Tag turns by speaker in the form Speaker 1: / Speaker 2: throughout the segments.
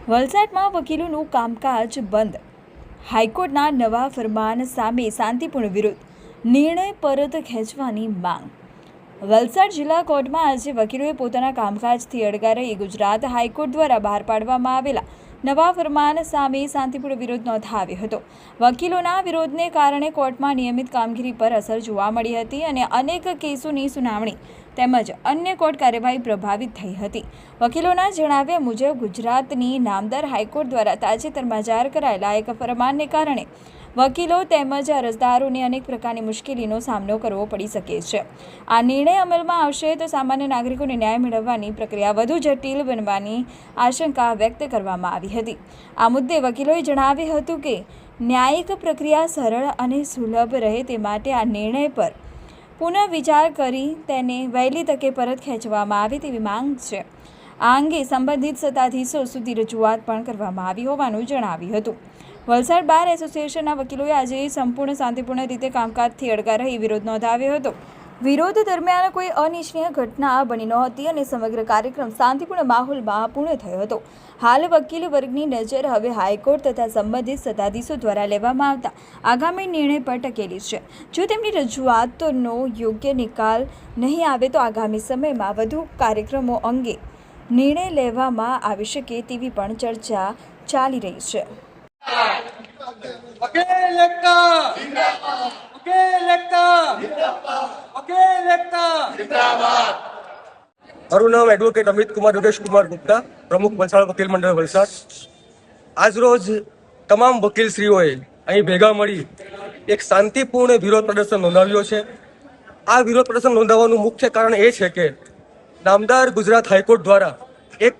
Speaker 1: વલસાડમાં વકીલોનું કામકાજ બંધ. હાઈકોર્ટના નવા ફરમાન સામે શાંતિપૂર્ણ વિરોધ. નિર્ણય પરત ખેંચવાની માંગ. વલસાડ જિલ્લા કોર્ટમાં આજે વકીલોએ પોતાના કામકાજથી અડગા રહી ગુજરાત હાઈકોર્ટ દ્વારા બહાર પાડવામાં આવેલા નવા ફરમાન સામે શાંતિપૂર્ણ વિરોધ નોંધાવ્યો હતો. વકીલોના વિરોધને કારણે કોર્ટમાં નિયમિત કામગીરી પર અસર જોવા મળી હતી અને અનેક કેસોની સુનાવણી તેમજ અન્ય કોર્ટ કાર્યવાહી પ્રભાવિત થઈ હતી. વકીલોના જણાવ્યા મુજબ ગુજરાતની નામદાર હાઈકોર્ટ દ્વારા તાજેતરમાં જાહેર કરાયેલા એક ફરમાનને કારણે વકીલો તેમજ અરજદારોને અનેક પ્રકારની મુશ્કેલીનો સામનો કરવો પડી શકે છે. આ નિર્ણય અમલમાં આવશે તો સામાન્ય નાગરિકોને ન્યાય મેળવવાની પ્રક્રિયા વધુ જટિલ બનવાની આશંકા વ્યક્ત કરવામાં આવી હતી. આ મુદ્દે વકીલોએ જણાવ્યું હતું કે ન્યાયિક પ્રક્રિયા સરળ અને સુલભ રહે તે માટે આ નિર્ણય પર પુનઃ વિચાર કરી તેને વહેલી તકે પરત ખેંચવામાં આવે તેવી માંગ છે. આ અંગે સંબંધિત સત્તાધીશો સુધી રજૂઆત પણ કરવામાં આવી હોવાનું જણાવ્યું હતું. વલસાડ બાર એસોસિએશનના વકીલોએ આજે સંપૂર્ણ શાંતિપૂર્ણ રીતે કામકાજથી અડગા રહી વિરોધ નોંધાવ્યો હતો. વિરોધ દરમિયાન કોઈ અનિચ્છનીય ઘટના બની નહોતી અને સમગ્ર કાર્યક્રમ શાંતિપૂર્ણ માહોલમાં પૂર્ણ થયો હતો. હાલ વકીલ વર્ગની નજર હવે હાઈકોર્ટ તથા સંબંધિત સત્તાધીશો દ્વારા લેવામાં આવતા આગામી નિર્ણય પર ટકેલી છે. જો તેમની રજૂઆતોનો યોગ્ય નિકાલ નહીં આવે તો આગામી સમયમાં વધુ કાર્યક્રમો અંગે નિર્ણય લેવામાં આવી શકે તેવી પણ ચર્ચા ચાલી રહી છે.
Speaker 2: વકીલ એકતા જિંદાબાદ, વકીલ એકતા જિંદાબાદ, વકીલ એકતા જિંદાબાદ. મારું નામ એડવોકેટ અમિત કુમાર યોગેશ કુમાર ગુપ્તા, પ્રમુખ વલસાડ વકીલ મંડળ વલસાડ. આજરોજ તમામ વકીલશ્રીઓએ અહીં ભેગા મળી એક શાંતિપૂર્ણ વિરોધ પ્રદર્શન નોંધાવ્યો છે. આ વિરોધ પ્રદર્શન નોંધાવવાનું મુખ્ય કારણ એ છે કે નામદાર ગુજરાત હાઈકોર્ટ દ્વારા એક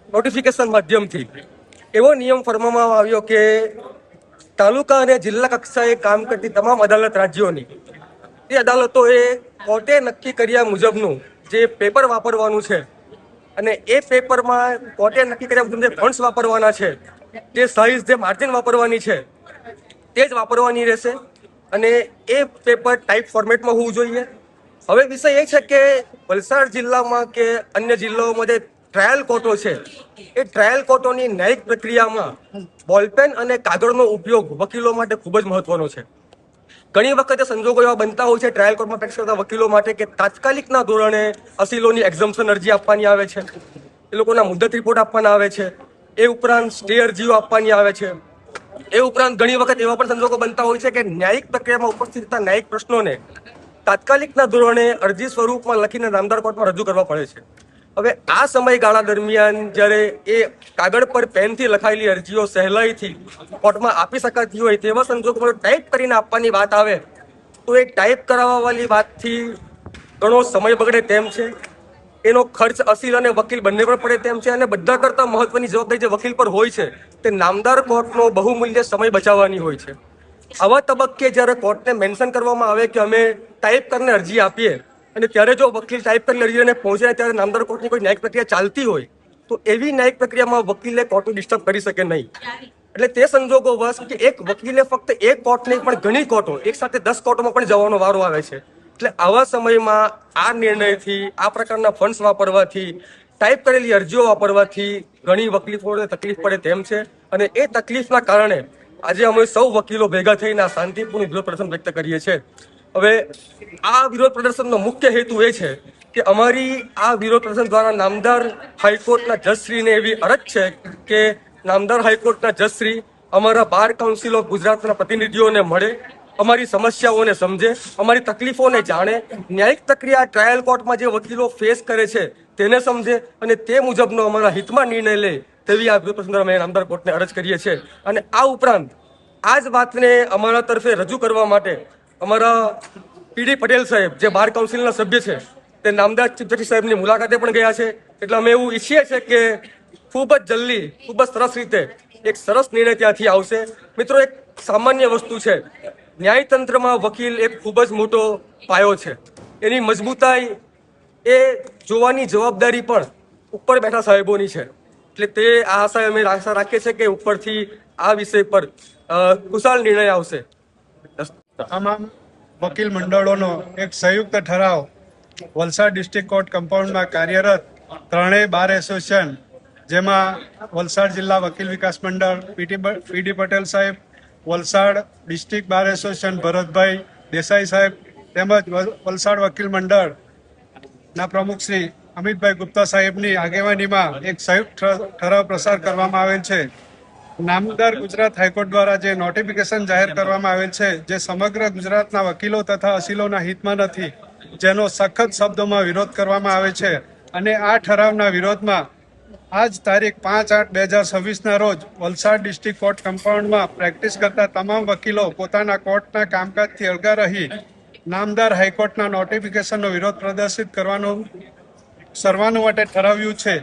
Speaker 2: નોટિફિકેશન માધ્યમથી એવો નિયમ ફરમાવવામાં આવ્યો કે તાલુકા અને જિલ્લા કક્ષાએ કામ કરતી તમામ અદાલત રાજ્યોની એ અદાલતોએ કોર્ટે નક્કી કર્યા મુજબનું જે પેપર વાપરવાનું છે અને એ પેપરમાં કોર્ટે નક્કી કર્યા મુજબ જે ફંડ્સ વાપરવાના છે, જે સાઇઝ, જે માર્જિન વાપરવાની છે તે જ વાપરવાની રહેશે અને એ પેપર ટાઈપ ફોર્મેટમાં હોવું જોઈએ. હવે વિષય એ છે કે વલસાડ જિલ્લામાં કે અન્ય જિલ્લાઓમાં જે ટ્રાયલ કોર્ટો છે એ ટ્રાયલ કોર્ટોની ન્યાયિક પ્રક્રિયામાં બોલપેન અને કાગળનો ઉપયોગ વકીલો માટે ખૂબ જ મહત્વનો છે. ઘણી વખતે સંજોગો એવા બનતા હોય છે ટ્રાયલ કોર્ટમાં પ્રેક્ટિસ કરતા વકીલો માટે કે તાત્કાલિકના ધોરણે અસીલોની એક્ઝમ્પશન અરજી આપવાની આવે છે, એ લોકોના મુદ્દત રિપોર્ટ આપવાના આવે છે, એ ઉપરાંત સ્ટે અરજીઓ આપવાની આવે છે. એ ઉપરાંત ઘણી વખત એવા પણ સંજોગો બનતા હોય છે કે ન્યાયિક પ્રક્રિયામાં ઉપસ્થિત થતા ન્યાયિક પ્રશ્નોને તાત્કાલિકના ધોરણે અરજી સ્વરૂપમાં લખીને નામદાર કોર્ટમાં રજૂ કરવા પડે છે. હવે આ સમયગાળા દરમિયાન જ્યારે એ કાગળ પર પેનથી લખાયેલી અરજીઓ સહેલાઈથી કોર્ટમાં આપી શકાતી હોય તેવા સંજોગોમાં ટાઈપ કરીને આપવાની વાત આવે તો એ ટાઈપ કરાવવાવાળી વાતથી ઘણો સમય બગડે તેમ છે, એનો ખર્ચ અસીલ અને વકીલ બંને પર પડે તેમ છે અને બધા કરતાં મહત્વની જવાબદારી જે વકીલ પર હોય છે તે નામદાર કોર્ટનો બહુમૂલ્ય સમય બચાવવાની હોય છે. આવા તબક્કે જ્યારે કોર્ટને મેન્શન કરવામાં આવે કે અમે ટાઈપ કરીને અરજી આપીએ અને ત્યારે જો વકીલ ટાઈપ કરીને અરજીને પહોંચે ત્યારે નામદાર કોર્ટની કોઈ ન્યાયિક પ્રક્રિયા ચાલતી હોય તો એવી ન્યાયિક પ્રક્રિયામાં વકીલે કોર્ટને ડિસ્ટર્બ કરી શકે નહીં. એટલે તે સંજોગો વશ કે એક વકીલે ફક્ત એક કોર્ટ નહીં પણ ઘણી કોર્ટો, એક સાથે 10 કોર્ટોમાં પણ જવાનો વારો આવે છે. એટલે આવા સમયમાં આ નિર્ણયથી, આ પ્રકારના ફંડ્સ વાપરવાથી, ટાઈપ કરેલી અરજીઓ વાપરવાથી ઘણી વકીલોને તકલીફ પડે તેમ છે અને એ તકલીફના કારણે આજે અમે સૌ વકીલો ભેગા થઈને આ શાંતિપૂર્ણ વિરોધ પ્રદર્શન વ્યક્ત કરીએ છીએ. હવે આ વિરોધ પ્રદર્શનનો મુખ્ય હેતુ એ છે કે અમારી આ વિરોધ પ્રદર્શન દ્વારા નામદાર હાઈકોર્ટના જજશ્રીને એવી અરજ છે કે નામદાર હાઈકોર્ટના જજશ્રી અમારા બાર કાઉન્સિલ ઓફ ગુજરાતના પ્રતિનિધિઓને મળે, અમારી સમસ્યાઓને સમજે, અમારી તકલીફોને જાણે, ન્યાયિક પ્રક્રિયા ટ્રાયલ કોર્ટમાં જે વકીલો ફેસ કરે છે તેને સમજે અને તે મુજબનો અમારા હિતમાં નિર્ણય લે તેવી આ વિરોધ પ્રદર્શન અમે નામદાર કોર્ટને અરજ કરીએ છીએ. અને આ ઉપરાંત આ જ વાતને અમારા તરફે રજૂ કરવા માટે અમારા પીડી પટેલ સાહેબ જે બાર કાઉન્સિલના સભ્ય છે તે નામદાર ચીફ જસ્ટિસ સાહેબની મુલાકાતે પણ ગયા છે. એટલે અમે એવું ઈચ્છીએ છીએ કે ખૂબ જ જલ્દી, ખૂબ જ સરસ રીતે એક સરસ નિર્ણય ત્યાંથી આવશે. મિત્રો, એક સામાન્ય વસ્તુ છે, ન્યાયતંત્રમાં વકીલ એક ખૂબ જ મોટો પાયો છે. એની મજબૂતાઈ એ જોવાની જવાબદારી પણ ઉપર બેઠા સાહેબોની છે. એટલે તે આ આશા અમે આશા રાખીએ છીએ કે ઉપરથી આ વિષય પર કુશળ નિર્ણય આવશે.
Speaker 3: તમામ વકીલ મંડળોનો એક સંયુક્ત ઠરાવ વલસાડ ડિસ્ટ્રિક્ટ કોર્ટ કમ્પાઉન્ડમાં કાર્યરત ત્રણેય બાર એસોસિએશન જેમાં વલસાડ જિલ્લા વકીલ વિકાસ મંડળ પીડી પટેલ સાહેબ, Valsad district bar association Bharatbhai Desai સાહેબ તેમજ વલસાડ વકીલ મંડળના પ્રમુખ શ્રી અમિતભાઈ ગુપ્તા સાહેબની આગેવાનીમાં એક સંયુક્ત ઠરાવ પ્રસાર કરવામાં આવેલ છે. નામદાર ગુજરાત હાઈકોર્ટ દ્વારા જે નોટિફિકેશન જાહેર કરવામાં આવેલ છે, જે સમગ્ર ગુજરાતના વકીલો તથા અસીલોના હિતમાં નથી, જેનો સખત શબ્દોમાં વિરોધ કરવામાં આવે છે. અને આ ઠરાવના વિરોધમાં આજ તારીખ 5/8/2026ના રોજ વલસાડ ડિસ્ટ્રિક્ટ કોર્ટ કમ્પાઉન્ડમાં પ્રેક્ટિસ કરતા તમામ વકીલો પોતાના કોર્ટના કામકાજથી અળગા રહી નામદાર હાઈકોર્ટના નોટિફિકેશનનો વિરોધ પ્રદર્શિત કરવાનું સર્વાનુમતે ઠરાવ્યું છે.